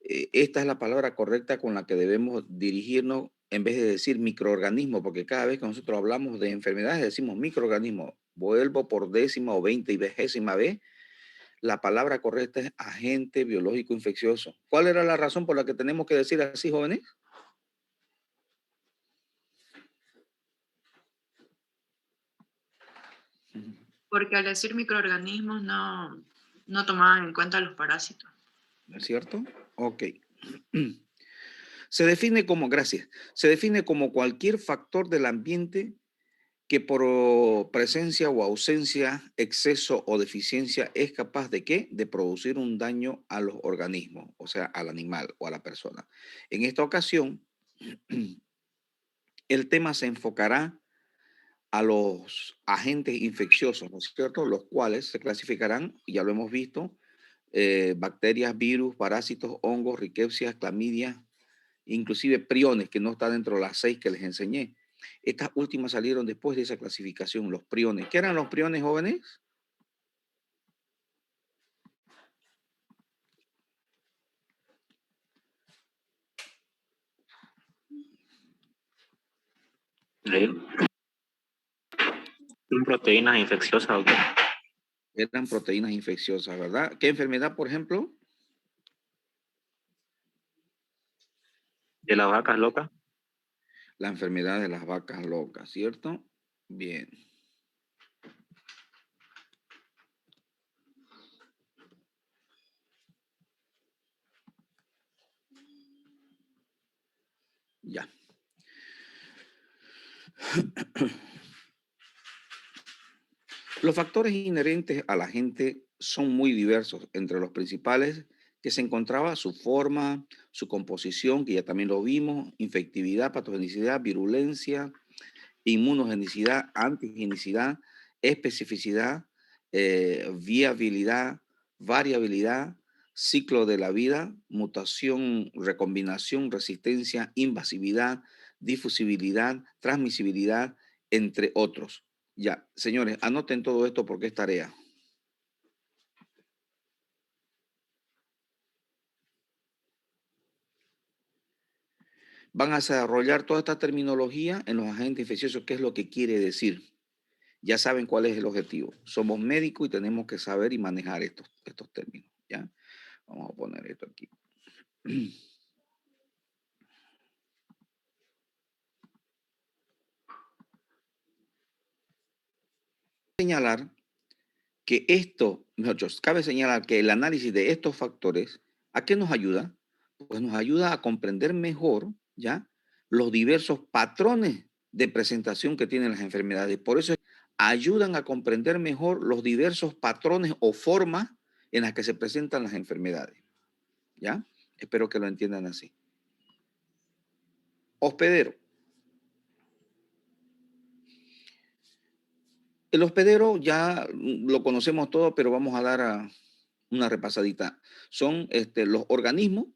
esta es la palabra correcta con la que debemos dirigirnos en vez de decir microorganismo, porque cada vez que nosotros hablamos de enfermedades decimos microorganismo. Vuelvo por 10ª o 20 y 20ª vez, la palabra correcta es agente biológico infeccioso. ¿Cuál era la razón por la que tenemos que decir así, jóvenes? Porque al decir microorganismos no tomaban en cuenta los parásitos. ¿No es cierto? Ok. Se define como, gracias, se define como cualquier factor del ambiente que por presencia o ausencia, exceso o deficiencia es capaz de ¿qué? De producir un daño a los organismos, o sea, al animal o a la persona. En esta ocasión, el tema se enfocará a los agentes infecciosos, ¿no es cierto? Los cuales se clasificarán, ya lo hemos visto, bacterias, virus, parásitos, hongos, riquecias, clamidia, inclusive priones, que no está dentro de las 6 que les enseñé. Estas últimas salieron después de esa clasificación, los priones. ¿Qué eran los priones, jóvenes? Son proteínas infecciosas, ¿ok? Eran proteínas infecciosas, ¿verdad? ¿Qué enfermedad, por ejemplo? De las vacas locas. La enfermedad de las vacas locas, ¿cierto? Bien. Ya. Los factores inherentes a la gente son muy diversos. Entre los principales que se encontraba su forma, su composición, que ya también lo vimos, infectividad, patogenicidad, virulencia, inmunogenicidad, antigenicidad, especificidad, viabilidad, variabilidad, ciclo de la vida, mutación, recombinación, resistencia, invasividad, difusibilidad, transmisibilidad, entre otros. Ya, señores, anoten todo esto porque es tarea. Van a desarrollar toda esta terminología en los agentes infecciosos, qué es lo que quiere decir. Ya saben cuál es el objetivo. Somos médicos y tenemos que saber y manejar estos términos. ¿Ya? Vamos a poner esto aquí. Señalar que cabe señalar que el análisis de estos factores, ¿a qué nos ayuda? Pues nos ayuda a comprender mejor, ¿ya? Los diversos patrones de presentación que tienen las enfermedades. Por eso ayudan a comprender mejor los diversos patrones o formas en las que se presentan las enfermedades. ¿Ya? Espero que lo entiendan así. Hospedero. El hospedero ya lo conocemos todo, pero vamos a dar una repasadita. Son los organismos,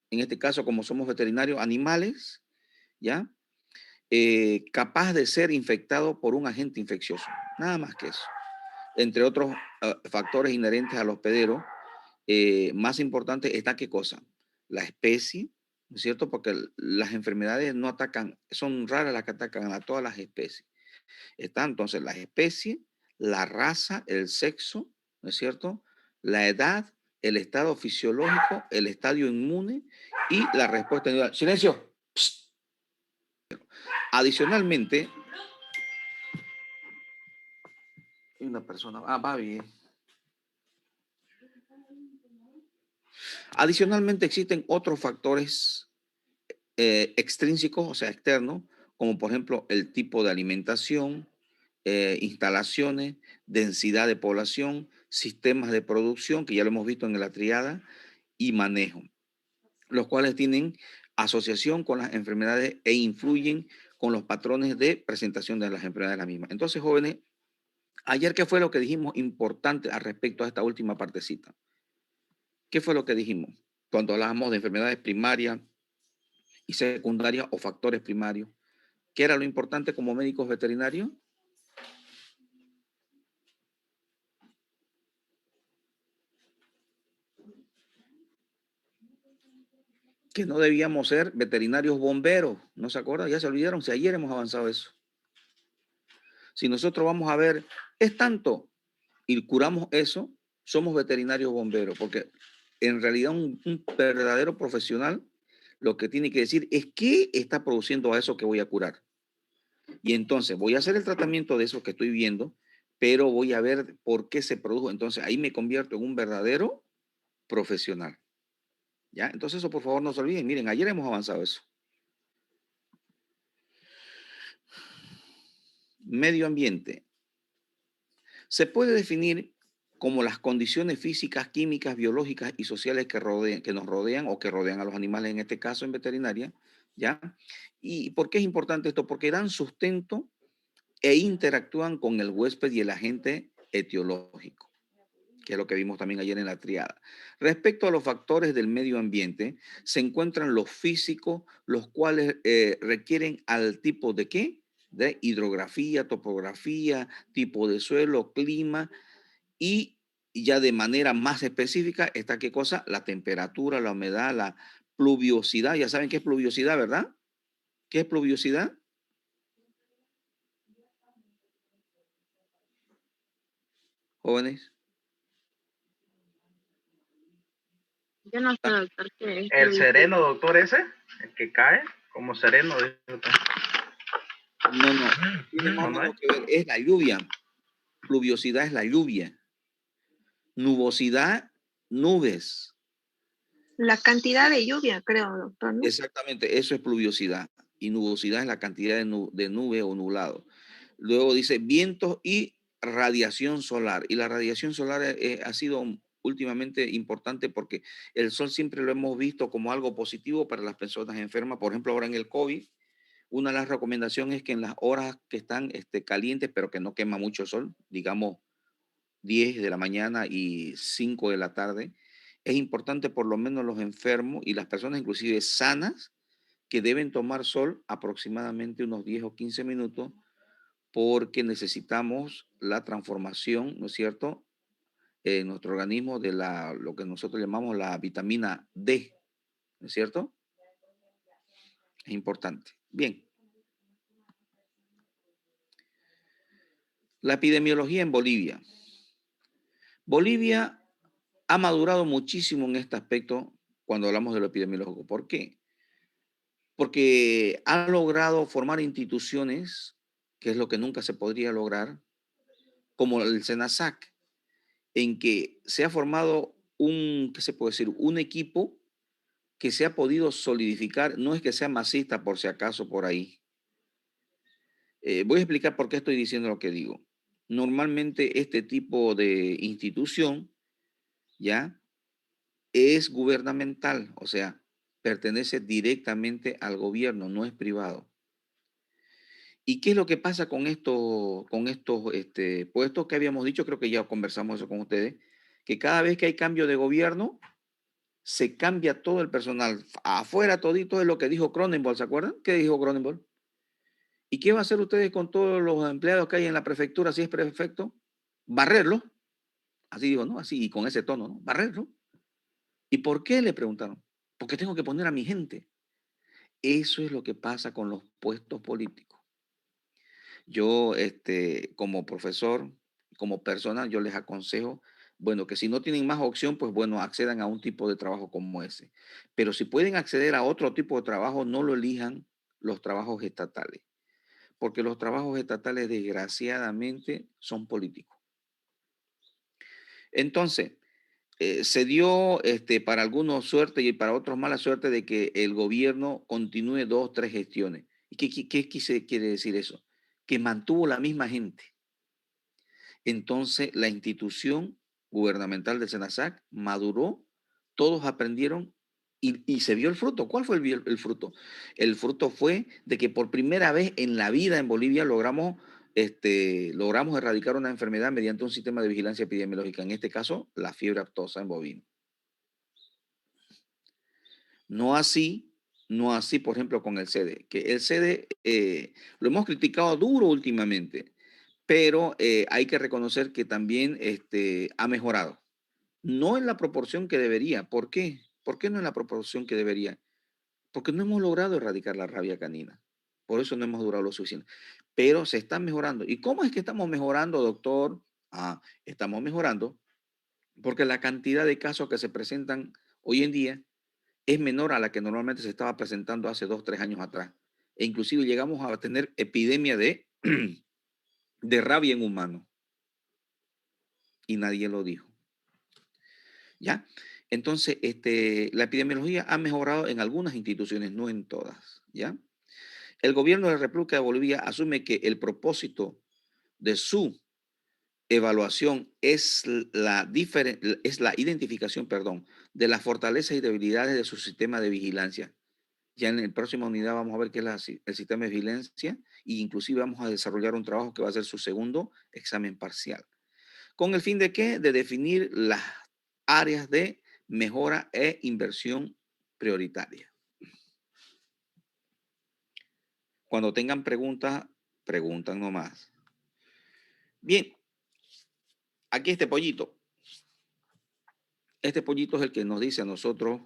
en este caso como somos veterinarios, animales, ¿ya? Capaz de ser infectado por un agente infeccioso. Nada más que eso. Entre otros factores inherentes al hospedero, más importante está qué cosa? La especie, ¿no es cierto? Porque las enfermedades no atacan, son raras las que atacan a todas las especies. Está entonces la especie, la raza, el sexo, ¿no es cierto? La edad, el estado fisiológico, el estadio inmune y la respuesta individual. ¡Silencio! Psst. Adicionalmente, hay una persona, va bien. Adicionalmente existen otros factores extrínsecos, o sea, externos, como por ejemplo el tipo de alimentación, instalaciones, densidad de población, sistemas de producción, que ya lo hemos visto en la triada, y manejo, los cuales tienen asociación con las enfermedades e influyen con los patrones de presentación de las enfermedades de la misma. Entonces, jóvenes, ayer, ¿qué fue lo que dijimos importante al respecto a esta última partecita? ¿Qué fue lo que dijimos cuando hablábamos de enfermedades primarias y secundarias o factores primarios? ¿Qué era lo importante como médicos veterinarios? que no debíamos ser veterinarios bomberos. ¿No se acuerdan? Ya se olvidaron. Si ayer hemos avanzado eso. Si nosotros vamos a ver, es tanto y curamos eso, somos veterinarios bomberos, porque en realidad un verdadero profesional lo que tiene que decir es qué está produciendo a eso que voy a curar. Y entonces voy a hacer el tratamiento de eso que estoy viendo, pero voy a ver por qué se produjo. Entonces ahí me convierto en un verdadero profesional. ¿Ya? Entonces eso por favor no se olviden. Miren, ayer hemos avanzado eso. Medio ambiente. Se puede definir como las condiciones físicas, químicas, biológicas y sociales que nos rodean o que rodean a los animales, en este caso en veterinaria, ¿ya? ¿Y por qué es importante esto? Porque dan sustento e interactúan con el huésped y el agente etiológico, que es lo que vimos también ayer en la triada. Respecto a los factores del medio ambiente, se encuentran los físicos, los cuales requieren al tipo de qué? De hidrografía, topografía, tipo de suelo, clima y ya de manera más específica está qué cosa? La temperatura, la humedad, la pluviosidad. Ya saben qué es pluviosidad, ¿verdad? ¿Qué es pluviosidad? Jóvenes. Yo no sé, Ah, doctor, qué es. El sereno, doctor, ese, el que cae como sereno. Dice usted. no, no. Tiene más o ¿No, no es? menos que ver. Es la lluvia. Pluviosidad es la lluvia. Nubosidad, nubes. La cantidad de lluvia, creo, doctor, ¿no? Exactamente, eso es pluviosidad. Y nubosidad es la cantidad de nube o nublado. Luego dice vientos y radiación solar. Y la radiación solar ha sido últimamente importante porque el sol siempre lo hemos visto como algo positivo para las personas enfermas. Por ejemplo, ahora en el COVID, una de las recomendaciones es que en las horas que están calientes, pero que no quema mucho sol, digamos 10 de la mañana y 5 de la tarde, es importante por lo menos los enfermos y las personas inclusive sanas que deben tomar sol aproximadamente unos 10 o 15 minutos porque necesitamos la transformación, ¿no es cierto?, en nuestro organismo de lo que nosotros llamamos la vitamina D, ¿no es cierto? Es importante. Bien. La epidemiología en Bolivia. Bolivia ha madurado muchísimo en este aspecto cuando hablamos de lo epidemiológico. ¿Por qué? Porque ha logrado formar instituciones, que es lo que nunca se podría lograr, como el SENASAC, en que se ha formado ¿qué se puede decir? Un equipo que se ha podido solidificar, no es que sea masista por si acaso por ahí. Voy a explicar por qué estoy diciendo lo que digo. Normalmente este tipo de institución, ¿ya? Es gubernamental, o sea, pertenece directamente al gobierno, no es privado. ¿Y qué es lo que pasa con estos puestos que habíamos dicho? Creo que ya conversamos eso con ustedes, que cada vez que hay cambio de gobierno, se cambia todo el personal. Afuera todito es lo que dijo Cronenberg, ¿se acuerdan? ¿Qué dijo Cronenberg? ¿Y qué va a hacer ustedes con todos los empleados que hay en la prefectura si es prefecto? Barrerlo. Así digo, ¿no? Así y con ese tono, ¿no? Barrerlo. ¿Y por qué? Le preguntaron. Porque tengo que poner a mi gente. Eso es lo que pasa con los puestos políticos. Yo, como profesor, como persona, yo les aconsejo, bueno, que si no tienen más opción, pues bueno, accedan a un tipo de trabajo como ese. Pero si pueden acceder a otro tipo de trabajo, no lo elijan los trabajos estatales, porque los trabajos estatales, desgraciadamente, son políticos. Entonces, se dio para algunos suerte y para otros mala suerte de que el gobierno continúe 2, 3 gestiones. ¿Y qué quiere decir eso? Que mantuvo la misma gente. Entonces, la institución gubernamental de SENASAC maduró, todos aprendieron y se vio el fruto. ¿Cuál fue el fruto? El fruto fue de que por primera vez en la vida en Bolivia logramos erradicar una enfermedad mediante un sistema de vigilancia epidemiológica, en este caso, la fiebre aftosa en bovino. No así, no así, por ejemplo, con el CD, que el CD lo hemos criticado duro últimamente, pero hay que reconocer que también ha mejorado. No en la proporción que debería. ¿Por qué? ¿Por qué no en la proporción que debería? Porque no hemos logrado erradicar la rabia canina. Por eso no hemos durado lo suficiente. Pero se está mejorando. ¿Y cómo es que estamos mejorando, doctor? Estamos mejorando porque la cantidad de casos que se presentan hoy en día es menor a la que normalmente se estaba presentando hace 2, 3 años atrás. E inclusive llegamos a tener epidemia de, de rabia en humanos y nadie lo dijo. ¿Ya? Entonces, la epidemiología ha mejorado en algunas instituciones, no en todas. ¿Ya? El gobierno de la República de Bolivia asume que el propósito de su evaluación es la identificación, perdón, de las fortalezas y debilidades de su sistema de vigilancia. Ya en la próxima unidad vamos a ver qué es el sistema de vigilancia e inclusive vamos a desarrollar un trabajo que va a ser su segundo examen parcial. ¿Con el fin de qué? De definir las áreas de mejora e inversión prioritaria. Cuando tengan preguntas, preguntan nomás. Bien, aquí este pollito. Este pollito es el que nos dice a nosotros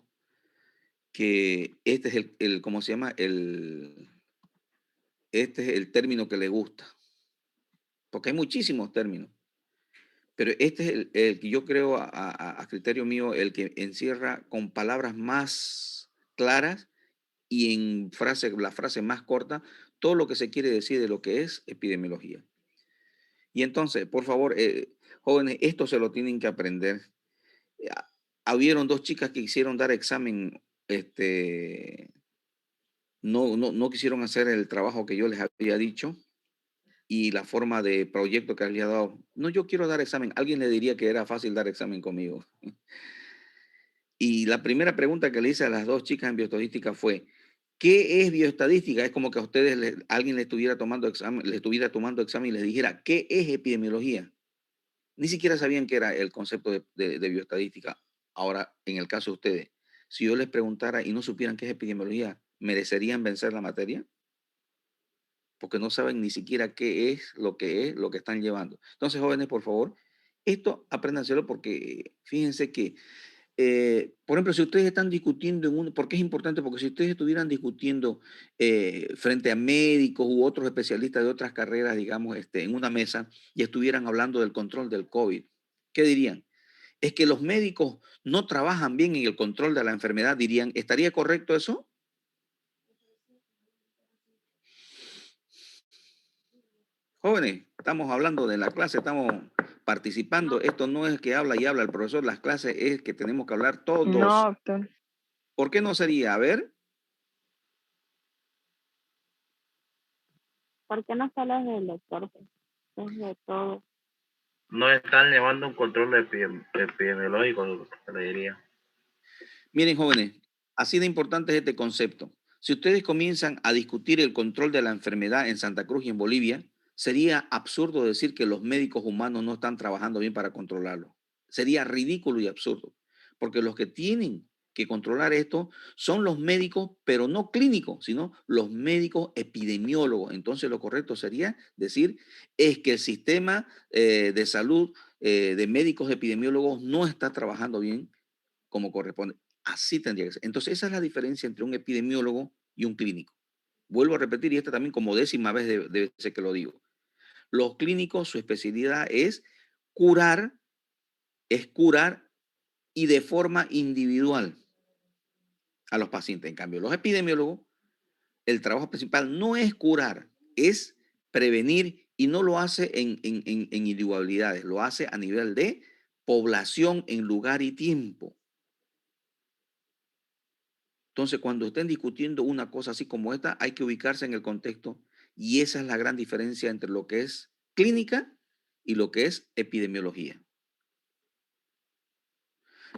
que este es ¿cómo se llama? Este es el término que le gusta. Porque hay muchísimos términos. Pero este es el que yo creo, a criterio mío, el que encierra con palabras más claras y en la frase más corta, todo lo que se quiere decir de lo que es epidemiología. Y entonces, por favor, jóvenes, esto se lo tienen que aprender. Hubieron 2 chicas que quisieron dar examen, no quisieron hacer el trabajo que yo les había dicho y la forma de proyecto que había dado. No, yo quiero dar examen. Alguien le diría que era fácil dar examen conmigo. Y la primera pregunta que le hice a las 2 chicas en bioestadística fue, ¿qué es bioestadística? Es como que a ustedes alguien le estuviera tomando examen y les dijera, ¿qué es epidemiología? Ni siquiera sabían qué era el concepto de bioestadística. Ahora, en el caso de ustedes, si yo les preguntara y no supieran qué es epidemiología, ¿merecerían vencer la materia? Porque no saben ni siquiera qué es lo que están llevando. Entonces, jóvenes, por favor, esto apréndanselo porque fíjense que por ejemplo, si ustedes están discutiendo ¿por qué es importante? Porque si ustedes estuvieran discutiendo frente a médicos u otros especialistas de otras carreras, digamos, en una mesa y estuvieran hablando del control del COVID, ¿qué dirían? Es que los médicos no trabajan bien en el control de la enfermedad, dirían, ¿estaría correcto eso? Jóvenes, estamos hablando de la clase, estamos participando. Esto no es que habla y habla el profesor, las clases es que tenemos que hablar No, todos. doctor. ¿Por qué no sería? A ver. ¿Por qué no solo es del doctor? Es de todo. No están llevando un control epidemiológico, le diría. Miren, jóvenes, así de importante es este concepto. Si ustedes comienzan a discutir el control de la enfermedad en Santa Cruz y en Bolivia, sería absurdo decir que los médicos humanos no están trabajando bien para controlarlo. Sería ridículo y absurdo, porque los que tienen que controlar esto son los médicos, pero no clínicos, sino los médicos epidemiólogos. Entonces lo correcto sería decir es que el sistema de salud de médicos epidemiólogos no está trabajando bien como corresponde. Así tendría que ser. Entonces, esa es la diferencia entre un epidemiólogo y un clínico. Vuelvo a repetir, y esta también como 10ª vez de veces que lo digo. Los clínicos, su especialidad curar, es curar y de forma individual a los pacientes. En cambio, los epidemiólogos, el trabajo principal no es curar, es prevenir y no lo hace en individualidades, lo hace a nivel de población en lugar y tiempo. Entonces, cuando estén discutiendo una cosa así como esta, hay que ubicarse en el contexto y esa es la gran diferencia entre lo que es clínica y lo que es epidemiología.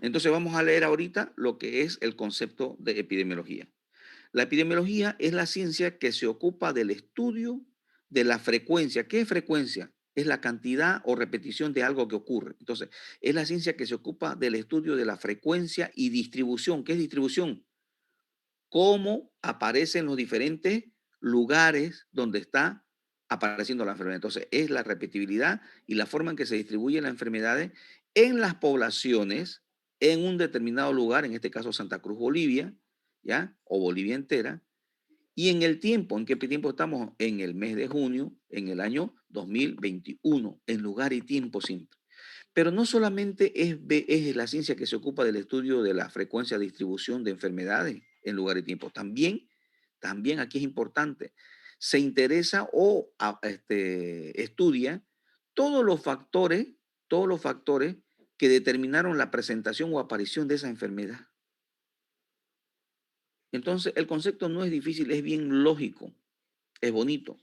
Entonces, vamos a leer ahorita lo que es el concepto de epidemiología. La epidemiología es la ciencia que se ocupa del estudio de la frecuencia. ¿Qué es frecuencia? Es la cantidad o repetición de algo que ocurre. Entonces, es la ciencia que se ocupa del estudio de la frecuencia y distribución. ¿Qué es distribución? Cómo aparecen los diferentes lugares donde está apareciendo la enfermedad. Entonces, es la repetibilidad y la forma en que se distribuyen las enfermedades en las poblaciones en un determinado lugar, en este caso Santa Cruz, Bolivia, ¿ya? O Bolivia entera, y en el tiempo, ¿en qué tiempo estamos? En el mes de junio, en el año 2021, en lugar y tiempo simple. Pero no solamente es la ciencia que se ocupa del estudio de la frecuencia de distribución de enfermedades en lugar y tiempo. También aquí es importante, se interesa o estudia todos los factores que determinaron la presentación o aparición de esa enfermedad. Entonces, el concepto no es difícil, es bien lógico, es bonito.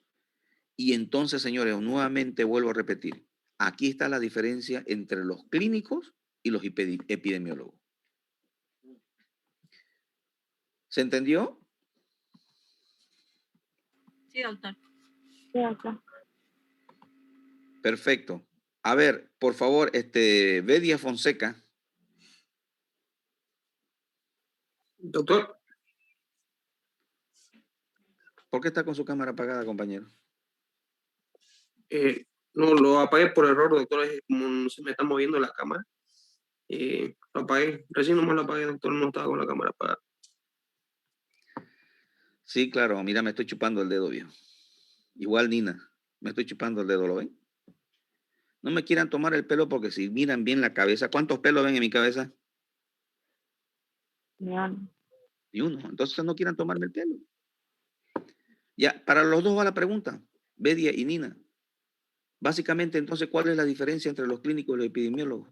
Y entonces, señores, nuevamente vuelvo a repetir, aquí está la diferencia entre los clínicos y los epidemiólogos. ¿Se entendió? Sí, doctor. Sí, doctor. Perfecto. A ver, por favor, Bedia Fonseca. Doctor, ¿Por qué está con su cámara apagada, compañero? no lo apagué por error, doctor, es como no se me está moviendo la cámara. Lo apagué, recién nomás lo apagué, doctor, no estaba con la cámara apagada. Sí, claro, mira, me estoy chupando el dedo, viejo. Igual Nina, me estoy chupando el dedo, ¿lo ven? No me quieran tomar el pelo porque si miran bien la cabeza, ¿cuántos pelos ven en mi cabeza? Bien. Ni uno. Entonces no quieran tomarme el pelo. Ya, para los dos va la pregunta, Bedia y Nina. Básicamente, entonces, ¿cuál es la diferencia entre los clínicos y los epidemiólogos?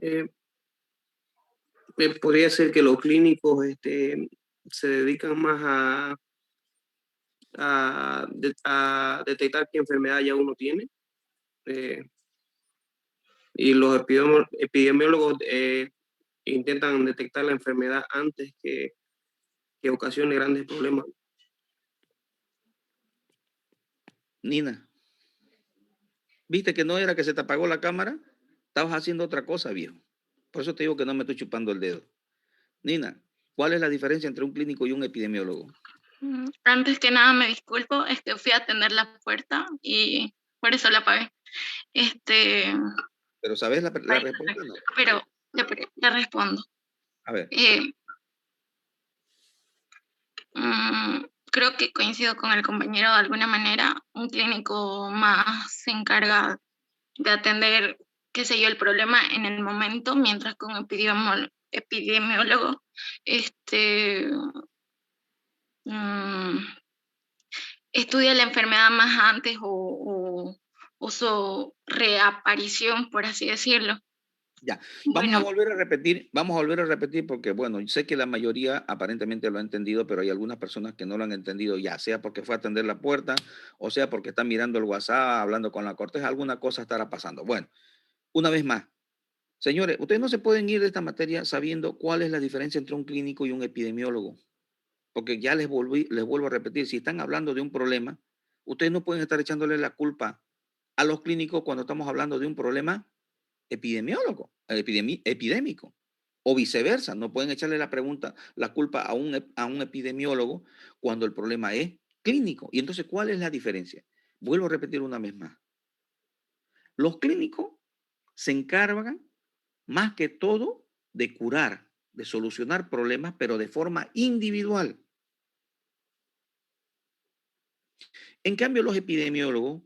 Eh, Podría ser que los clínicos se dedican más a detectar qué enfermedad ya uno tiene. Y los epidemiólogos intentan detectar la enfermedad antes que ocasione grandes problemas. Nina, ¿viste que no era que se te apagó la cámara? Estabas haciendo otra cosa, viejo. Por eso te digo que no me estoy chupando el dedo. Nina, ¿cuál es la diferencia entre un clínico y un epidemiólogo? Antes que nada me disculpo, fui a atender la puerta y por eso la apagué. Pero ¿sabes la Ay, respuesta? No. pero le respondo. A ver. Creo que coincido con el compañero de alguna manera. Un clínico más se encarga de atender, qué sé yo, el problema en el momento, mientras que un epidemiólogo mm, estudia la enfermedad más antes o su reaparición, por así decirlo. Ya, vamos a volver a repetir porque, bueno, sé que la mayoría aparentemente lo ha entendido, pero hay algunas personas que no lo han entendido, ya sea porque fue a atender la puerta, o sea porque está mirando el WhatsApp, hablando con la corteja, alguna cosa estará pasando. Bueno, una vez más, señores, ustedes no se pueden ir de esta materia sabiendo cuál es la diferencia entre un clínico y un epidemiólogo, porque ya les vuelvo a repetir, si están hablando de un problema, ustedes no pueden estar echándole la culpa a los clínicos cuando estamos hablando de un problema epidémico, o viceversa. No pueden echarle la culpa a un epidemiólogo cuando el problema es clínico. Y entonces, ¿cuál es la diferencia? Vuelvo a repetir una vez más. Los clínicos se encargan más que todo de curar, de solucionar problemas, pero de forma individual. En cambio, los epidemiólogos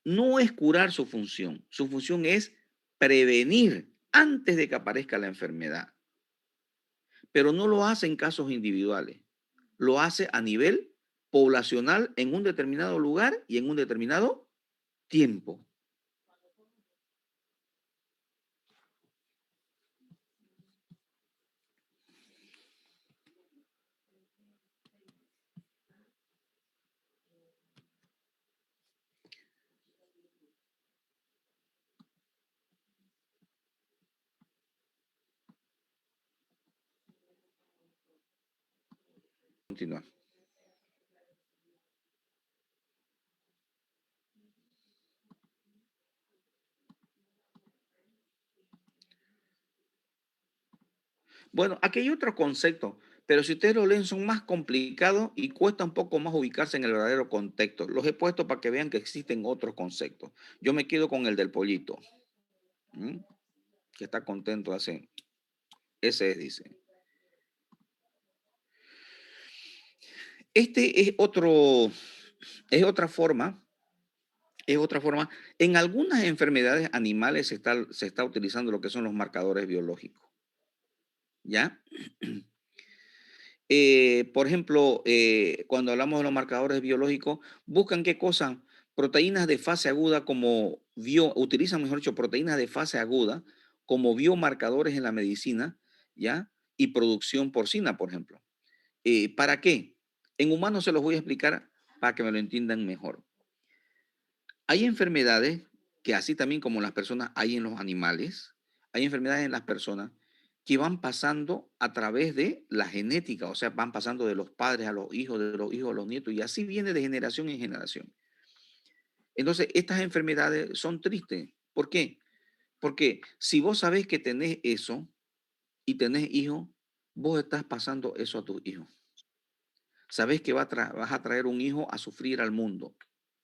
no es curar su función es prevenir antes de que aparezca la enfermedad. Pero no lo hace en casos individuales, lo hace a nivel poblacional en un determinado lugar y en un determinado tiempo. Continuar. Bueno, aquí hay otro concepto, pero si ustedes lo leen son más complicados y cuesta un poco más ubicarse en el verdadero contexto. Los he puesto para que vean que existen otros conceptos. Yo me quedo con el del pollito. ¿Mm? Que está contento hace. Ese es, dice. Este es es otra forma. Es otra forma. En algunas enfermedades animales se está utilizando lo que son los marcadores biológicos. ¿Ya? Por ejemplo, cuando hablamos de los marcadores biológicos, buscan qué cosa, proteínas de fase aguda utilizan, mejor dicho, proteínas de fase aguda como biomarcadores en la medicina, ¿ya? Y producción porcina, por ejemplo. ¿Para qué? En humanos se los voy a explicar para que me lo entiendan mejor. Hay enfermedades que así también como en las personas hay en los animales, hay enfermedades en las personas que van pasando a través de la genética, o sea, van pasando de los padres a los hijos, de los hijos a los nietos, y así viene de generación en generación. Entonces, estas enfermedades son tristes. ¿Por qué? Porque si vos sabés que tenés eso y tenés hijos, vos estás pasando eso a tus hijos. Sabés que vas a traer un hijo a sufrir al mundo,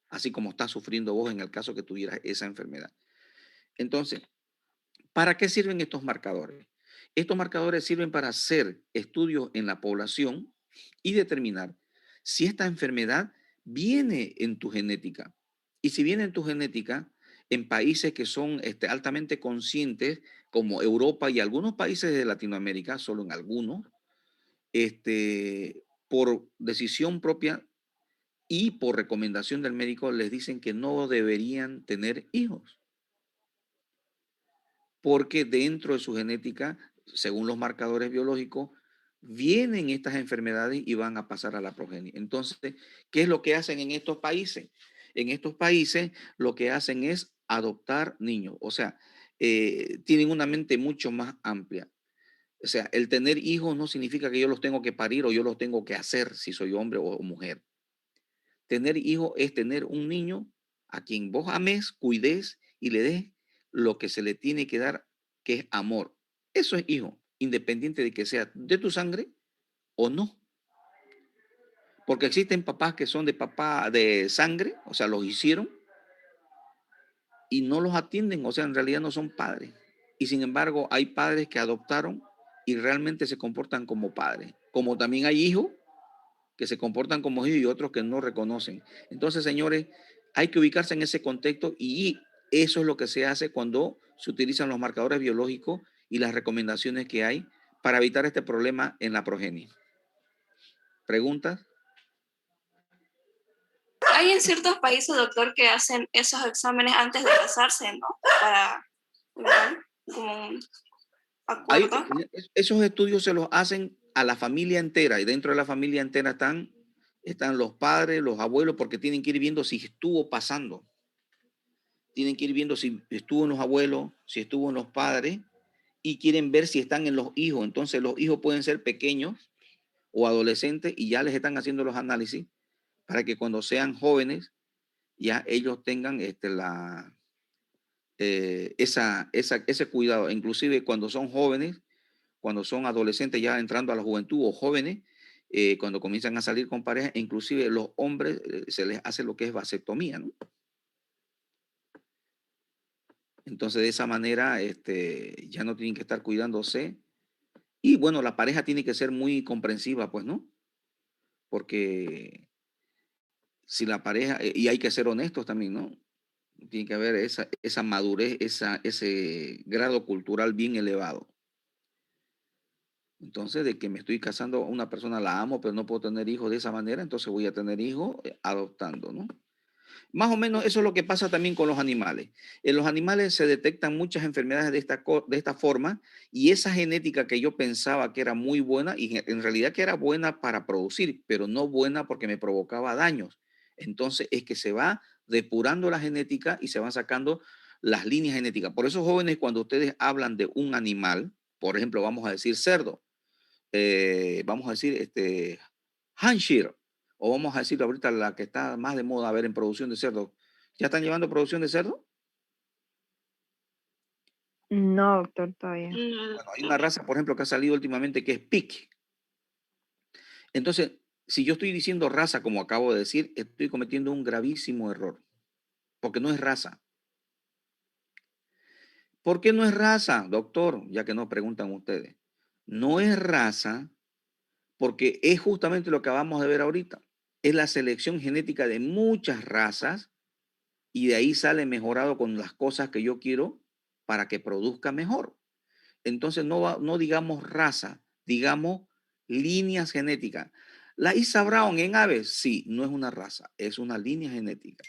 así como estás sufriendo vos en el caso que tuvieras esa enfermedad. Entonces, ¿para qué sirven estos marcadores? Estos marcadores sirven para hacer estudios en la población y determinar si esta enfermedad viene en tu genética. Y si viene en tu genética, en países que son altamente conscientes, como Europa y algunos países de Latinoamérica, solo en algunos, por decisión propia y por recomendación del médico, les dicen que no deberían tener hijos porque dentro de su genética, según los marcadores biológicos, vienen estas enfermedades y van a pasar a la progenie. Entonces, ¿qué es lo que hacen en estos países? En estos países lo que hacen es adoptar niños, o sea, tienen una mente mucho más amplia. O sea, el tener hijos no significa que yo los tengo que parir o yo los tengo que hacer si soy hombre o mujer. Tener hijos es tener un niño a quien vos ames, cuides y le des lo que se le tiene que dar, que es amor. Eso es hijo, independiente de que sea de tu sangre o no. Porque existen papás que son de papá de sangre, o sea, los hicieron y no los atienden, o sea, en realidad no son padres. Y sin embargo, hay padres que adoptaron y realmente se comportan como padres. Como también hay hijos que se comportan como hijos y otros que no reconocen. Entonces, señores, hay que ubicarse en ese contexto y eso es lo que se hace cuando se utilizan los marcadores biológicos y las recomendaciones que hay para evitar este problema en la progenie. ¿Preguntas? Hay en ciertos países, doctor, que hacen esos exámenes antes de casarse, ¿no? Para igual, como un acuerdo. Esos estudios se los hacen a la familia entera y dentro de la familia entera están los padres, los abuelos, porque tienen que ir viendo si estuvo pasando. Tienen que ir viendo si estuvo en los abuelos, si estuvo en los padres y quieren ver si están en los hijos. Entonces los hijos pueden ser pequeños o adolescentes y ya les están haciendo los análisis para que cuando sean jóvenes ya ellos tengan ese cuidado. Inclusive cuando son jóvenes, cuando son adolescentes ya entrando a la juventud o jóvenes, cuando comienzan a salir con pareja, inclusive los hombres se les hace lo que es vasectomía, ¿no? Entonces de esa manera ya no tienen que estar cuidándose. Y bueno, la pareja tiene que ser muy comprensiva, pues, ¿no? Porque si la pareja, y hay que ser honestos también, ¿no? Tiene que haber esa madurez, ese grado cultural bien elevado. Entonces, de que me estoy casando a una persona, la amo, pero no puedo tener hijos de esa manera, entonces voy a tener hijos adoptando, ¿no? Más o menos eso es lo que pasa también con los animales. En los animales se detectan muchas enfermedades de esta forma y esa genética que yo pensaba que era muy buena y en realidad que era buena para producir, pero no buena porque me provocaba daños. Entonces es que se va depurando la genética y se van sacando las líneas genéticas. Por eso, jóvenes, cuando ustedes hablan de un animal, por ejemplo, vamos a decir cerdo, vamos a decir Hampshire, o vamos a decir ahorita la que está más de moda a ver en producción de cerdo. ¿Ya están llevando producción de cerdo? No, doctor, todavía. Bueno, hay una raza, por ejemplo, que ha salido últimamente que es pig. Entonces, si yo estoy diciendo raza, como acabo de decir, estoy cometiendo un gravísimo error, porque no es raza. ¿Por qué no es raza, doctor? Ya que no preguntan ustedes. No es raza porque es justamente lo que acabamos de ver ahorita. Es la selección genética de muchas razas y de ahí sale mejorado con las cosas que yo quiero para que produzca mejor. Entonces no digamos raza, digamos líneas genéticas. La Isa Brown en aves, sí, no es una raza, es una línea genética.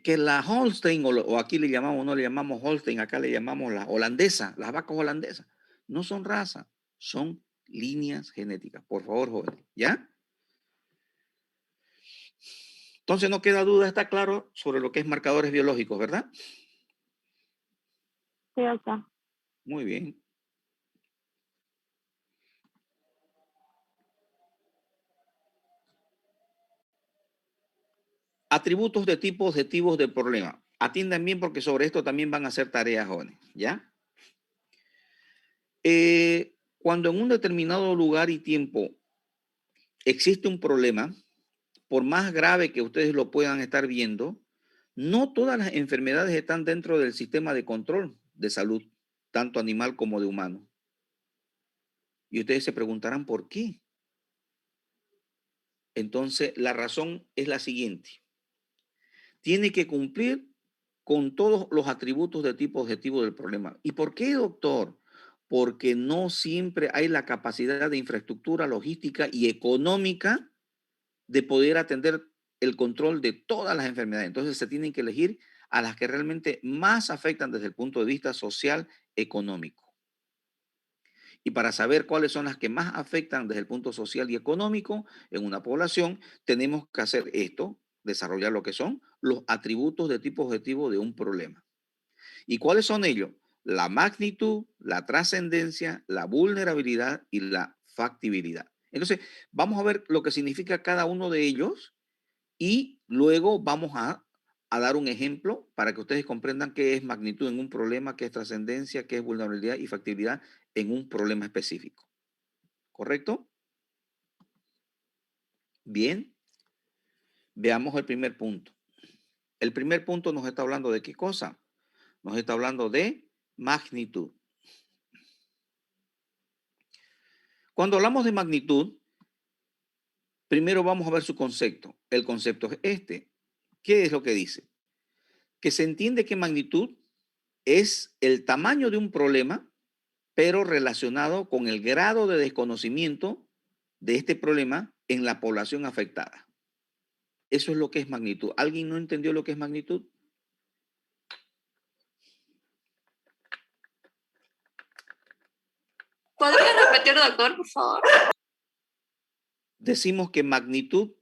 Que la Holstein, o aquí le llamamos, no le llamamos Holstein, acá le llamamos la holandesa, las vacas holandesas, no son raza, son líneas genéticas. Por favor, jóvenes, ¿ya? Entonces no queda duda, está claro sobre lo que es marcadores biológicos, ¿verdad? Sí, acá. Muy bien. Atributos de tipo objetivos del problema. Atiendan bien porque sobre esto también van a hacer tareas, jóvenes, ¿ya? Cuando en un determinado lugar y tiempo existe un problema, por más grave que ustedes lo puedan estar viendo, no todas las enfermedades están dentro del sistema de control de salud, tanto animal como de humano. Y ustedes se preguntarán por qué. Entonces, la razón es la siguiente. Tiene que cumplir con todos los atributos de tipo objetivo del problema. ¿Y por qué, doctor? Porque no siempre hay la capacidad de infraestructura logística y económica de poder atender el control de todas las enfermedades. Entonces se tienen que elegir a las que realmente más afectan desde el punto de vista social, económico. Y para saber cuáles son las que más afectan desde el punto social y económico en una población, tenemos que hacer esto, desarrollar lo que son los atributos de tipo objetivo de un problema. ¿Y cuáles son ellos? La magnitud, la trascendencia, la vulnerabilidad y la factibilidad. Entonces, vamos a ver lo que significa cada uno de ellos y luego vamos a dar un ejemplo para que ustedes comprendan qué es magnitud en un problema, qué es trascendencia, qué es vulnerabilidad y factibilidad en un problema específico. ¿Correcto? Bien. Veamos el primer punto. El primer punto nos está hablando de qué cosa. Nos está hablando de magnitud. Cuando hablamos de magnitud, primero vamos a ver su concepto. El concepto es este. ¿Qué es lo que dice? Que se entiende que magnitud es el tamaño de un problema, pero relacionado con el grado de desconocimiento de este problema en la población afectada. Eso es lo que es magnitud. ¿Alguien no entendió lo que es magnitud? ¿Podría repetir, doctor, por favor? Decimos que magnitud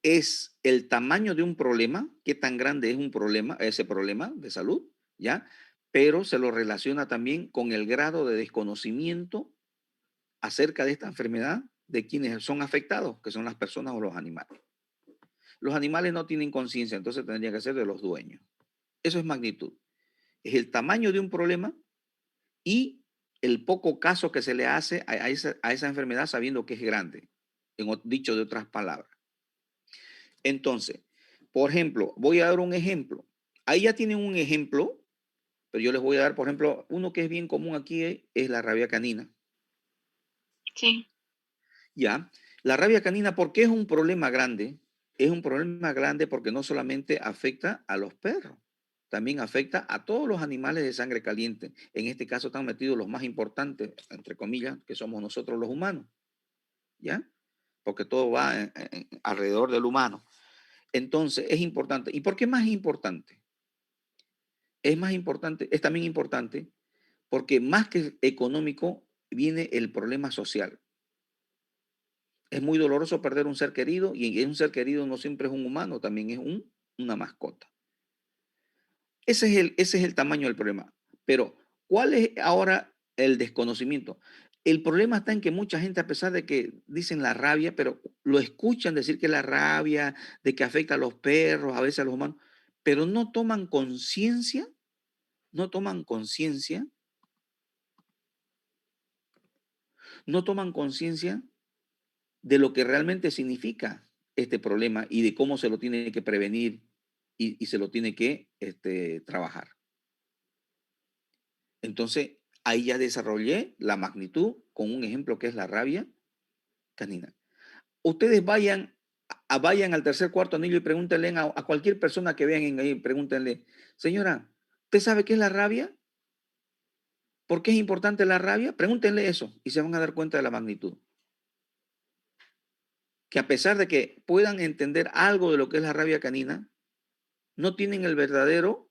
es el tamaño de un problema, qué tan grande es un problema, ese problema de salud, ¿ya? Pero se lo relaciona también con el grado de desconocimiento acerca de esta enfermedad de quienes son afectados, que son las personas o los animales. Los animales no tienen conciencia, entonces tendría que ser de los dueños. Eso es magnitud. Es el tamaño de un problema y el poco caso que se le hace a esa enfermedad sabiendo que es grande, dicho de otras palabras. Entonces, por ejemplo, voy a dar un ejemplo. Ahí ya tienen un ejemplo, pero yo les voy a dar, por ejemplo, uno que es bien común aquí es la rabia canina. Sí. Ya, la rabia canina, ¿por qué es un problema grande? Es un problema grande porque no solamente afecta a los perros, también afecta a todos los animales de sangre caliente. En este caso están metidos los más importantes, entre comillas, que somos nosotros los humanos. ¿Ya? Porque todo va alrededor del humano. Entonces, es importante. ¿Y por qué más importante? Es más importante, es también importante porque más que económico viene el problema social. Es muy doloroso perder un ser querido y un ser querido no siempre es un humano, también es una mascota. Ese es el tamaño del problema. Pero, ¿cuál es ahora el desconocimiento? El problema está en que mucha gente, a pesar de que dicen la rabia, pero lo escuchan decir que la rabia, de que afecta a los perros, a veces a los humanos, pero no toman conciencia, no toman conciencia, no toman conciencia de lo que realmente significa este problema y de cómo se lo tiene que prevenir y se lo tiene que trabajar. Entonces, ahí ya desarrollé la magnitud con un ejemplo que es la rabia canina. Ustedes vayan al tercer cuarto anillo y pregúntenle a cualquier persona que vean ahí, pregúntenle, señora, ¿usted sabe qué es la rabia? ¿Por qué es importante la rabia? Pregúntenle eso y se van a dar cuenta de la magnitud. Que a pesar de que puedan entender algo de lo que es la rabia canina, no tienen el verdadero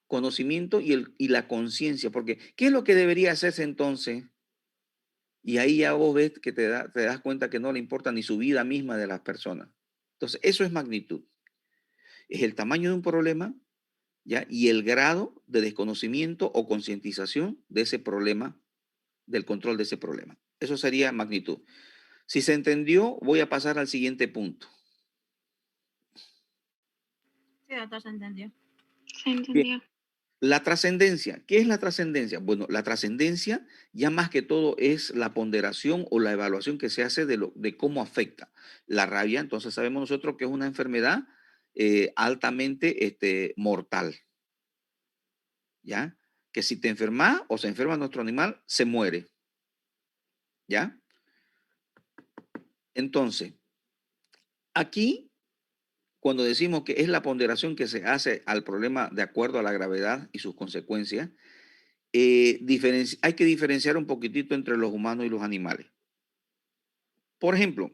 conocimiento y la conciencia. Porque, ¿qué es lo que debería hacerse entonces? Y ahí ya vos ves que te das cuenta que no le importa ni su vida misma de las personas. Entonces, eso es magnitud. Es el tamaño de un problema, ¿ya? Y el grado de desconocimiento o concientización de ese problema, del control de ese problema. Eso sería magnitud. Si se entendió, voy a pasar al siguiente punto. Sí, doctor, se entendió. Se entendió. La trascendencia. ¿Qué es la trascendencia? Bueno, la trascendencia ya más que todo es la ponderación o la evaluación que se hace de cómo afecta la rabia. Entonces sabemos nosotros que es una enfermedad altamente mortal. ¿Ya? Que si te enfermas o se enferma nuestro animal, se muere. ¿Ya? Entonces, aquí, cuando decimos que es la ponderación que se hace al problema de acuerdo a la gravedad y sus consecuencias, hay que diferenciar un poquitito entre los humanos y los animales. Por ejemplo,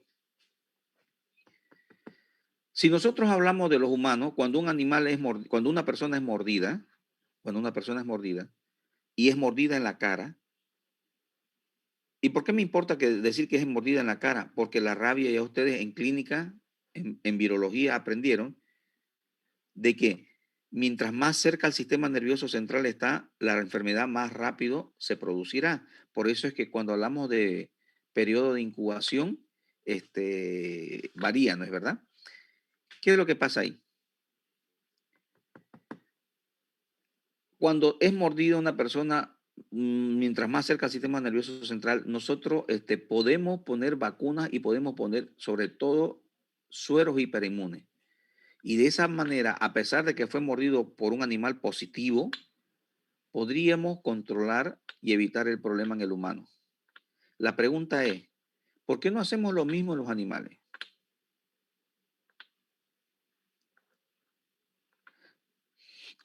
si nosotros hablamos de los humanos, cuando cuando una persona es mordida, y es mordida en la cara, ¿y por qué me importa decir que es mordida en la cara? Porque la rabia, ya ustedes en clínica, en virología aprendieron de que mientras más cerca al sistema nervioso central está, la enfermedad más rápido se producirá. Por eso es que cuando hablamos de periodo de incubación, varía, ¿no es verdad? ¿Qué es lo que pasa ahí? Cuando es mordida una persona, mientras más cerca al sistema nervioso central, nosotros podemos poner vacunas y podemos poner sobre todo sueros hiperinmunes. Y de esa manera, a pesar de que fue mordido por un animal positivo, podríamos controlar y evitar el problema en el humano. La pregunta es, ¿por qué no hacemos lo mismo en los animales?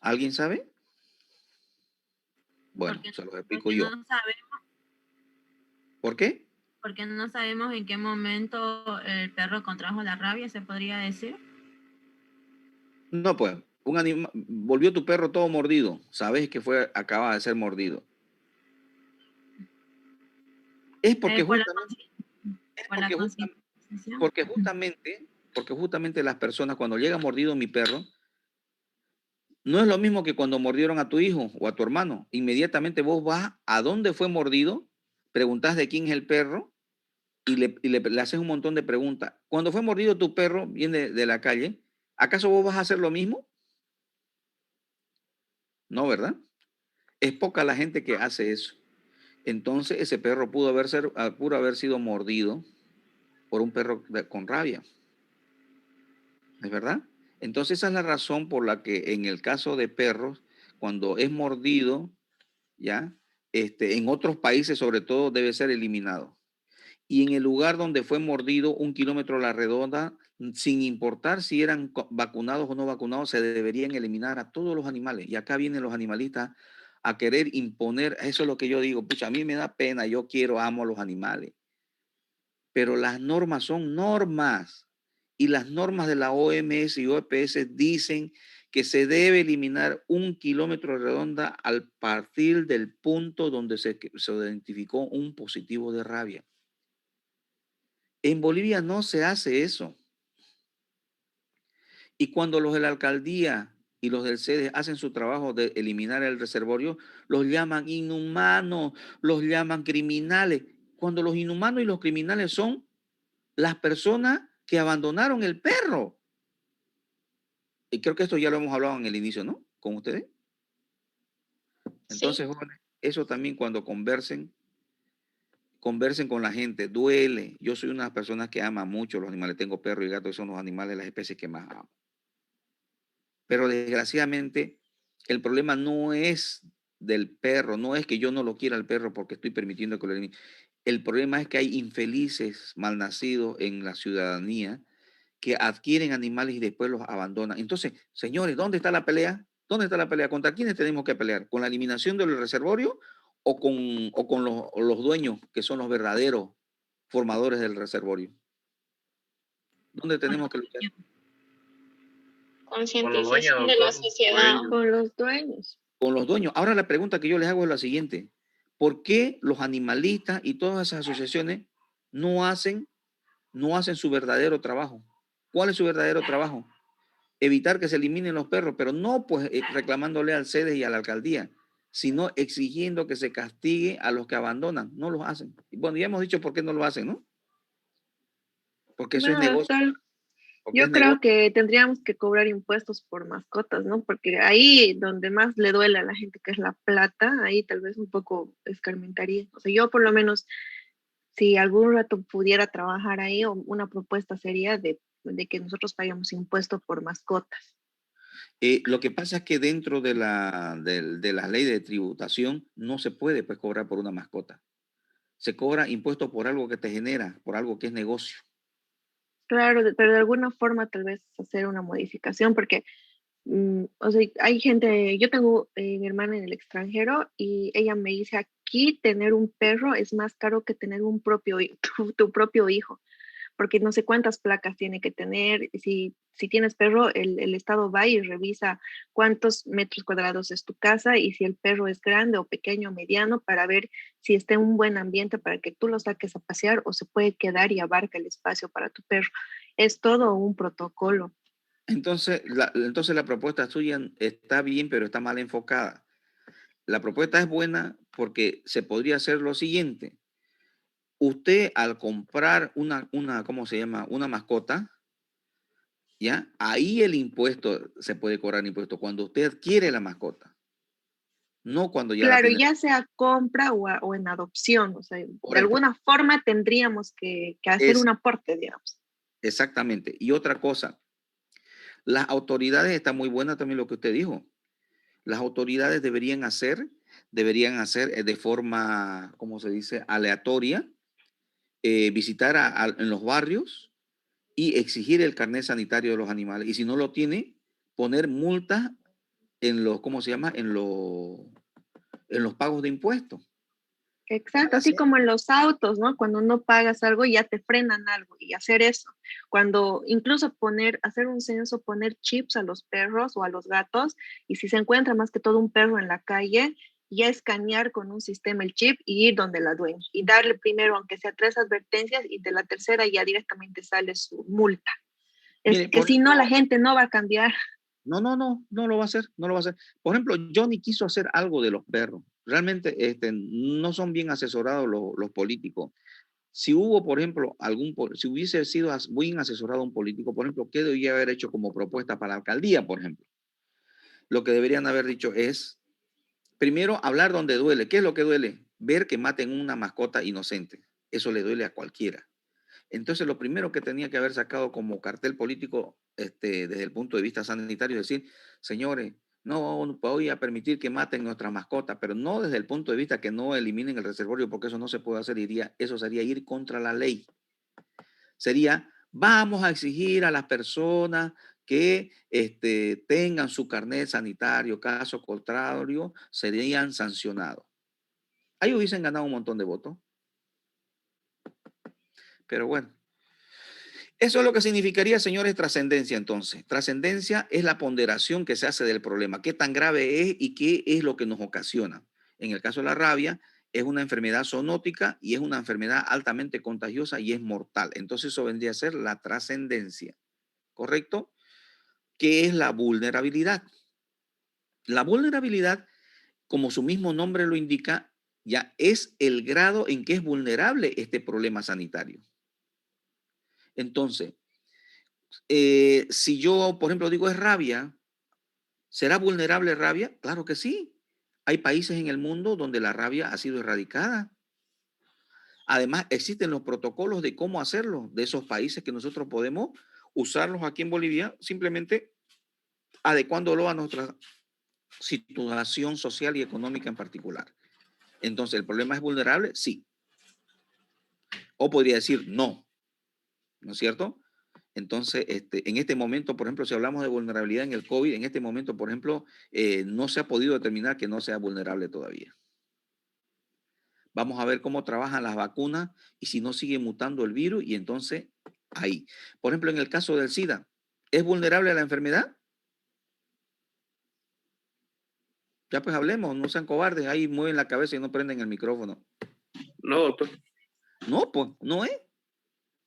¿Alguien sabe? Bueno, se los explico yo. No sabemos, ¿Por qué? porque no sabemos en qué momento el perro contrajo la rabia, se podría decir. No, pues, volvió tu perro todo mordido. Sabes que acaba de ser mordido. Es porque justamente las personas, cuando llega mordido mi perro, no es lo mismo que cuando mordieron a tu hijo o a tu hermano. Inmediatamente vos vas a dónde fue mordido, preguntás de quién es el perro y le haces un montón de preguntas. Cuando fue mordido tu perro, viene de la calle, ¿acaso vos vas a hacer lo mismo? No, ¿verdad? Es poca la gente que hace eso. Entonces ese perro pudo haber sido mordido por un perro con rabia. ¿Es verdad? Entonces esa es la razón por la que en el caso de perros, cuando es mordido, ¿ya? En otros países sobre todo debe ser eliminado. Y en el lugar donde fue mordido, 1 kilómetro a la redonda, sin importar si eran vacunados o no vacunados, se deberían eliminar a todos los animales. Y acá vienen los animalistas a querer imponer, eso es lo que yo digo, pucha, a mí me da pena, amo a los animales. Pero las normas son normas. Y las normas de la OMS y OPS dicen que se debe eliminar 1 kilómetro de redonda al partir del punto donde se identificó un positivo de rabia. En Bolivia no se hace eso. Y cuando los de la alcaldía y los del CEDES hacen su trabajo de eliminar el reservorio, los llaman inhumanos, los llaman criminales. Cuando los inhumanos y los criminales son las personas que abandonaron el perro. Y creo que esto ya lo hemos hablado en el inicio, ¿no? Con ustedes. Entonces, jóvenes, eso también cuando conversen con la gente, duele. Yo soy una de las personas que ama mucho los animales. Tengo perro y gato, son los animales, las especies que más amo. Pero desgraciadamente, el problema no es del perro no es que yo no lo quiera al perro porque estoy permitiendo que lo elimine. El problema es que hay infelices malnacidos en la ciudadanía que adquieren animales y después los abandonan. Entonces, señores, ¿dónde está la pelea? ¿Dónde está la pelea? ¿Contra quiénes tenemos que pelear? ¿Con la eliminación del reservorio o con los dueños que son los verdaderos formadores del reservorio? ¿Dónde tenemos que luchar? Concientización de la doctor, sociedad. Con los dueños. Con los dueños. Ahora la pregunta que yo les hago es la siguiente. ¿Por qué los animalistas y todas esas asociaciones no hacen su verdadero trabajo? ¿Cuál es su verdadero trabajo? Evitar que se eliminen los perros, pero no pues reclamándole al CEDES y a la alcaldía, sino exigiendo que se castigue a los que abandonan. No los hacen. Y bueno, ya hemos dicho por qué no lo hacen, ¿no? Porque eso es Bueno, negocio. doctor, Porque yo es creo negocio. que tendríamos que cobrar impuestos por mascotas, ¿no? Porque ahí donde más le duele a la gente, que es la plata, ahí tal vez un poco escarmentaría. O sea, yo por lo menos, si algún rato pudiera trabajar ahí, o una propuesta sería de que nosotros paguemos impuestos por mascotas. Lo que pasa es que dentro de la ley de tributación no se puede pues, cobrar por una mascota. Se cobra impuesto por algo que te genera, por algo que es negocio. Claro, pero de alguna forma tal vez hacer una modificación, porque o sea, hay gente, yo tengo mi hermana en el extranjero y ella me dice, aquí tener un perro es más caro que tener tu propio hijo, porque no sé cuántas placas tiene que tener. Si tienes perro, el Estado va y revisa cuántos metros cuadrados es tu casa y si el perro es grande o pequeño o mediano para ver si está en un buen ambiente para que tú lo saques a pasear o se puede quedar y abarca el espacio para tu perro. Es todo un protocolo. Entonces la propuesta suya está bien, pero está mal enfocada. La propuesta es buena porque se podría hacer lo siguiente. Usted al comprar ¿cómo se llama? Una mascota, ¿ya? Ahí el impuesto, se puede cobrar impuesto cuando usted adquiere la mascota, no cuando ya la Claro, tiene. ya sea compra o en adopción, o sea, de Correcto. alguna forma tendríamos que hacer un aporte, digamos. Exactamente. Y otra cosa, las autoridades, está muy buena también lo que usted dijo. Las autoridades deberían hacer de forma, ¿cómo se dice?, aleatoria, visitar en los barrios y exigir el carnet sanitario de los animales. Y si no lo tiene, poner multas en los, ¿cómo se llama?, en los pagos de impuestos. Exacto, así como en los autos, ¿no? Cuando no pagas algo ya te frenan algo y hacer eso. Cuando incluso hacer un censo, poner chips a los perros o a los gatos y si se encuentra más que todo un perro en la calle, ya escanear con un sistema el chip y ir donde la dueña y darle primero, aunque sea 3 advertencias y de la tercera ya directamente sale su multa. Es Mire, que si no, la gente no va a cambiar. No lo va a hacer, no lo va a hacer. Por ejemplo, Johnny quiso hacer algo de los perros. Realmente no son bien asesorados los políticos. Si hubo, por ejemplo, si hubiese sido bien asesorado un político, por ejemplo, ¿qué debería haber hecho como propuesta para la alcaldía, por ejemplo? Lo que deberían haber dicho es, primero, hablar donde duele. ¿Qué es lo que duele? Ver que maten una mascota inocente. Eso le duele a cualquiera. Entonces, lo primero que tenía que haber sacado como cartel político desde el punto de vista sanitario es decir, señores, no voy a permitir que maten nuestras mascotas, pero no desde el punto de vista que no eliminen el reservorio, porque eso no se puede hacer. Eso sería ir contra la ley. Sería, vamos a exigir a las personas que tengan su carnet sanitario, caso contrario, serían sancionados. Ahí hubiesen ganado un montón de votos. Pero bueno. Eso es lo que significaría, señores, trascendencia entonces. Trascendencia es la ponderación que se hace del problema, qué tan grave es y qué es lo que nos ocasiona. En el caso de la rabia, es una enfermedad zoonótica y es una enfermedad altamente contagiosa y es mortal. Entonces eso vendría a ser la trascendencia, ¿correcto? ¿Qué es la vulnerabilidad? La vulnerabilidad, como su mismo nombre lo indica, ya es el grado en que es vulnerable este problema sanitario. Entonces, si yo, por ejemplo, digo es rabia, ¿será vulnerable rabia? Claro que sí. Hay países en el mundo donde la rabia ha sido erradicada. Además, existen los protocolos de cómo hacerlo de esos países que nosotros podemos usarlos aquí en Bolivia, simplemente adecuándolo a situación social y económica en particular. Entonces, ¿el problema es vulnerable? Sí. O podría decir no, ¿no es cierto? Entonces, en este momento, por ejemplo, si hablamos de vulnerabilidad en el COVID, en este momento, por ejemplo, no se ha podido determinar que no sea vulnerable todavía. Vamos a ver cómo trabajan las vacunas y si no sigue mutando el virus y entonces ahí. Por ejemplo, en el caso del SIDA, ¿es vulnerable a la enfermedad? Ya pues hablemos, no sean cobardes, ahí mueven la cabeza y no prenden el micrófono. No, doctor. No, pues no es.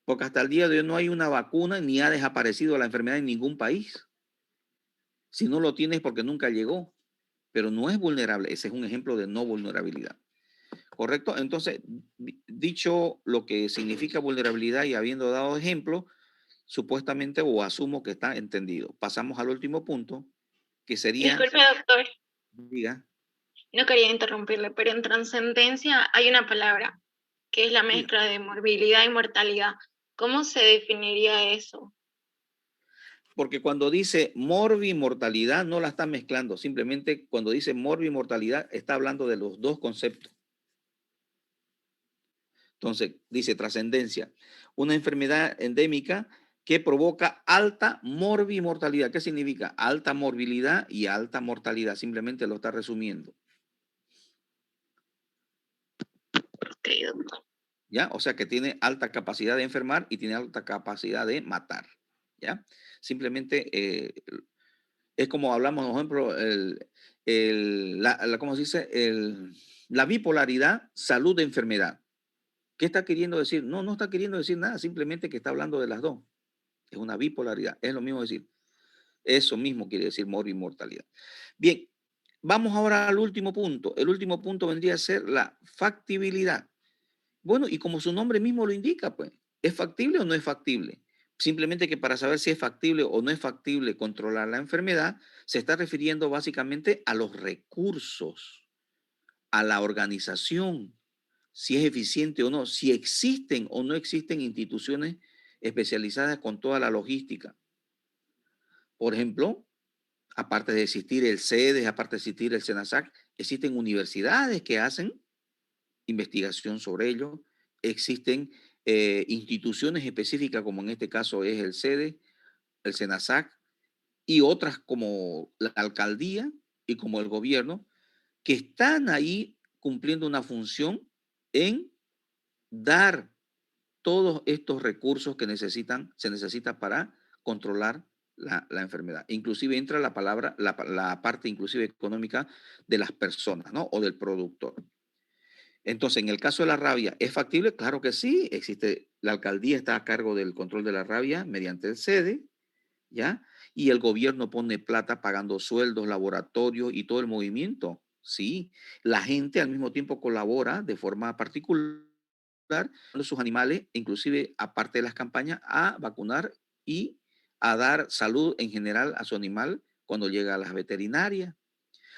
Porque hasta el día de hoy no hay una vacuna ni ha desaparecido la enfermedad en ningún país. Si no lo tienes porque nunca llegó, pero no es vulnerable. Ese es un ejemplo de no vulnerabilidad. ¿Correcto? Entonces, dicho lo que significa vulnerabilidad y habiendo dado ejemplo, supuestamente o asumo que está entendido. Pasamos al último punto, que sería... Disculpe, doctor, Diga. no quería interrumpirle, pero en trascendencia hay una palabra que es la mezcla de morbilidad y mortalidad. ¿Cómo se definiría eso? Porque cuando dice morbimortalidad no la está mezclando. Simplemente cuando dice morbimortalidad está hablando de los dos conceptos. Entonces, dice trascendencia. Una enfermedad endémica que provoca alta morbimortalidad. ¿Qué significa? Alta morbilidad y alta mortalidad. Simplemente lo está resumiendo. Ok, doctor. ¿Ya? O sea que tiene alta capacidad de enfermar y tiene alta capacidad de matar. ¿Ya? Simplemente es como hablamos, por ejemplo, ¿cómo se dice? La bipolaridad, salud de enfermedad. ¿Qué está queriendo decir? No, no está queriendo decir nada, simplemente que está hablando de las dos. Es una bipolaridad, es lo mismo decir. Eso mismo quiere decir morbimortalidad. Bien, vamos ahora al último punto. El último punto vendría a ser la factibilidad. Bueno, y como su nombre mismo lo indica, pues, ¿es factible o no es factible? Simplemente que para saber si es factible o no es factible controlar la enfermedad, se está refiriendo básicamente a los recursos, a la organización, si es eficiente o no, si existen o no existen instituciones especializadas con toda la logística. Por ejemplo, aparte de existir el CEDES, aparte de existir el SENASAC, existen universidades que hacen investigación sobre ello, existen instituciones específicas, como en este caso es el CEDES, el SENASAC, y otras como la alcaldía y como el gobierno, que están ahí cumpliendo una función en dar todos estos recursos que se necesita para controlar la enfermedad. Inclusive entra la palabra, la parte inclusive económica de las personas, ¿no? O del productor. Entonces, en el caso de la rabia, ¿es factible? Claro que sí. Existe, la alcaldía está a cargo del control de la rabia mediante el SEDE, ¿ya? Y el gobierno pone plata pagando sueldos, laboratorios y todo el movimiento. Sí, la gente al mismo tiempo colabora de forma particular con sus animales, inclusive aparte de las campañas, a vacunar y a dar salud en general a su animal cuando llega a las veterinarias.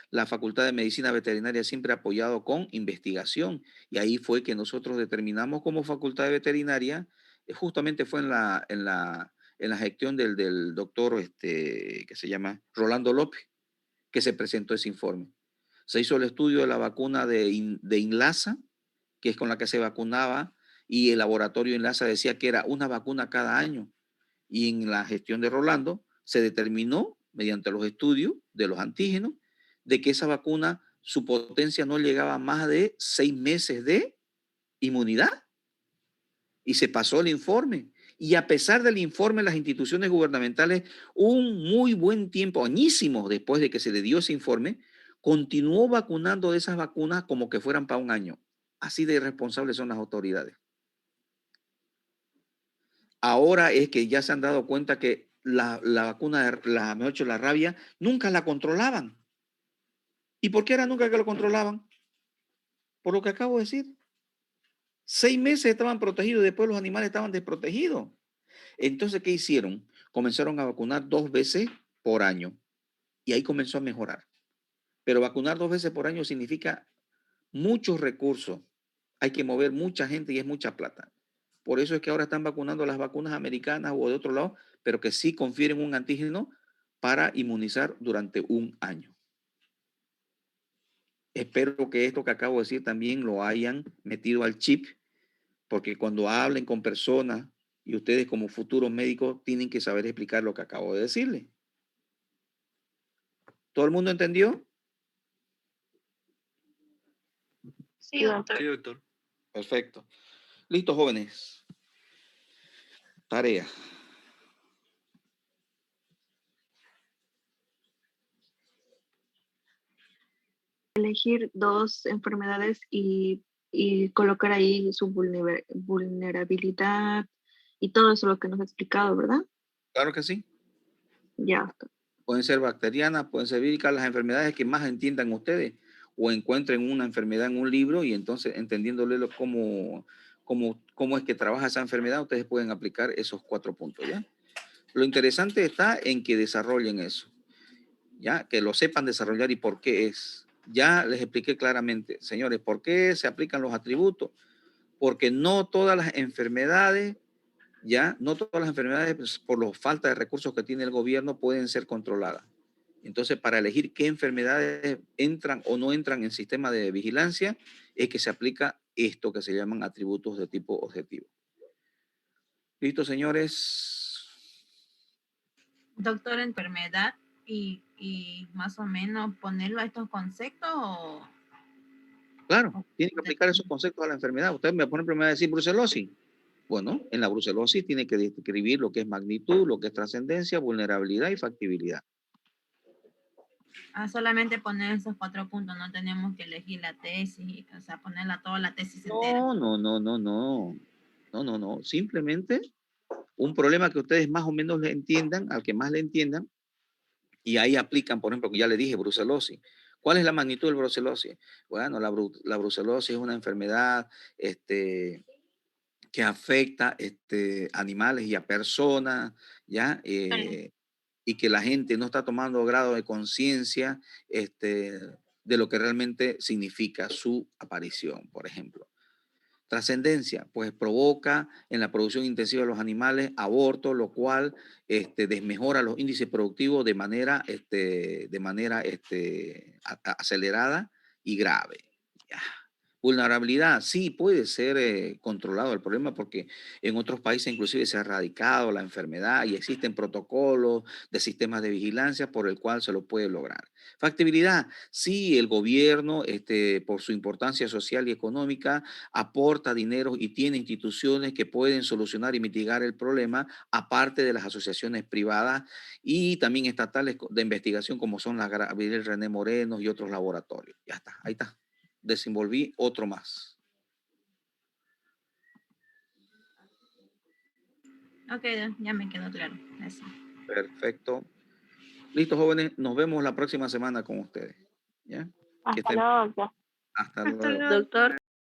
La Facultad de Medicina Veterinaria siempre ha apoyado con investigación y ahí fue que nosotros determinamos como Facultad de Veterinaria, justamente fue en la gestión del doctor que se llama Rolando López, que se presentó ese informe. Se hizo el estudio de la vacuna de Inlasa, que es con la que se vacunaba, y el laboratorio Inlasa decía que era una vacuna cada año. Y en la gestión de Rolando se determinó, mediante los estudios de los antígenos, de que esa vacuna, su potencia no llegaba a más de 6 meses de inmunidad. Y se pasó el informe. Y a pesar del informe, las instituciones gubernamentales, un muy buen tiempo, añísimos después de que se le dio ese informe, continuó vacunando de esas vacunas como que fueran para un año. Así de irresponsables son las autoridades. Ahora es que ya se han dado cuenta que la vacuna, mejor dicho, la rabia, nunca la controlaban. ¿Y por qué era nunca que lo controlaban? Por lo que acabo de decir. 6 meses estaban protegidos, después los animales estaban desprotegidos. Entonces, ¿qué hicieron? Comenzaron a vacunar 2 veces por año. Y ahí comenzó a mejorar. Pero vacunar 2 veces por año significa muchos recursos. Hay que mover mucha gente y es mucha plata. Por eso es que ahora están vacunando las vacunas americanas o de otro lado, pero que sí confieren un antígeno para inmunizar durante un año. Espero que esto que acabo de decir también lo hayan metido al chip, porque cuando hablen con personas y ustedes como futuros médicos tienen que saber explicar lo que acabo de decirle. ¿Todo el mundo entendió? Sí, doctor. Sí, doctor. Perfecto. Listo, jóvenes. Tarea. Elegir dos enfermedades y colocar ahí su vulnerabilidad y todo eso lo que nos ha explicado, ¿verdad? Claro que sí. Ya. Pueden ser bacterianas, pueden ser víricas, las enfermedades que más entiendan ustedes o encuentren una enfermedad en un libro y entonces entendiéndole cómo es que trabaja esa enfermedad, ustedes pueden aplicar esos 4 puntos, ¿ya? Lo interesante está en que desarrollen eso, ¿ya? Que lo sepan desarrollar y por qué es. Ya les expliqué claramente, señores, ¿por qué se aplican los atributos? Porque no todas las enfermedades, ya, no todas las enfermedades, pues, por la falta de recursos que tiene el gobierno, pueden ser controladas. Entonces, para elegir qué enfermedades entran o no entran en el sistema de vigilancia, es que se aplica esto que se llaman atributos de tipo objetivo. ¿Listo, señores? Doctor, enfermedad y más o menos ponerlo a estos conceptos o... Claro, tiene que aplicar esos conceptos a la enfermedad. Usted, por ejemplo, me va a decir brucelosis. Bueno, en la brucelosis tiene que describir lo que es magnitud, lo que es trascendencia, vulnerabilidad y factibilidad. solamente poner esos 4 puntos, no tenemos que elegir la tesis, o sea, ponerla toda la tesis entera. No. Simplemente un problema que ustedes más o menos le entiendan, al que más le entiendan, y ahí aplican, por ejemplo, que ya le dije, brucelosis. ¿Cuál es la magnitud del brucelosis? Bueno, la brucelosis es una enfermedad que afecta animales y a personas, ¿ya? Y que la gente no está tomando grado de conciencia de lo que realmente significa su aparición, por ejemplo. Trascendencia, pues provoca en la producción intensiva de los animales aborto, lo cual desmejora los índices productivos de manera, acelerada y grave. Ya. Vulnerabilidad, sí, puede ser controlado el problema porque en otros países inclusive se ha erradicado la enfermedad y existen protocolos de sistemas de vigilancia por el cual se lo puede lograr. Factibilidad, sí, el gobierno, por su importancia social y económica, aporta dinero y tiene instituciones que pueden solucionar y mitigar el problema, aparte de las asociaciones privadas y también estatales de investigación como son la Gabriel René Moreno y otros laboratorios. Ya está, ahí está. Desenvolví otro más. Ok, ya me quedó claro. Gracias. Perfecto. Listo, jóvenes. Nos vemos la próxima semana con ustedes. ¿Ya? Hasta luego, doctor. Hasta luego. Doctor.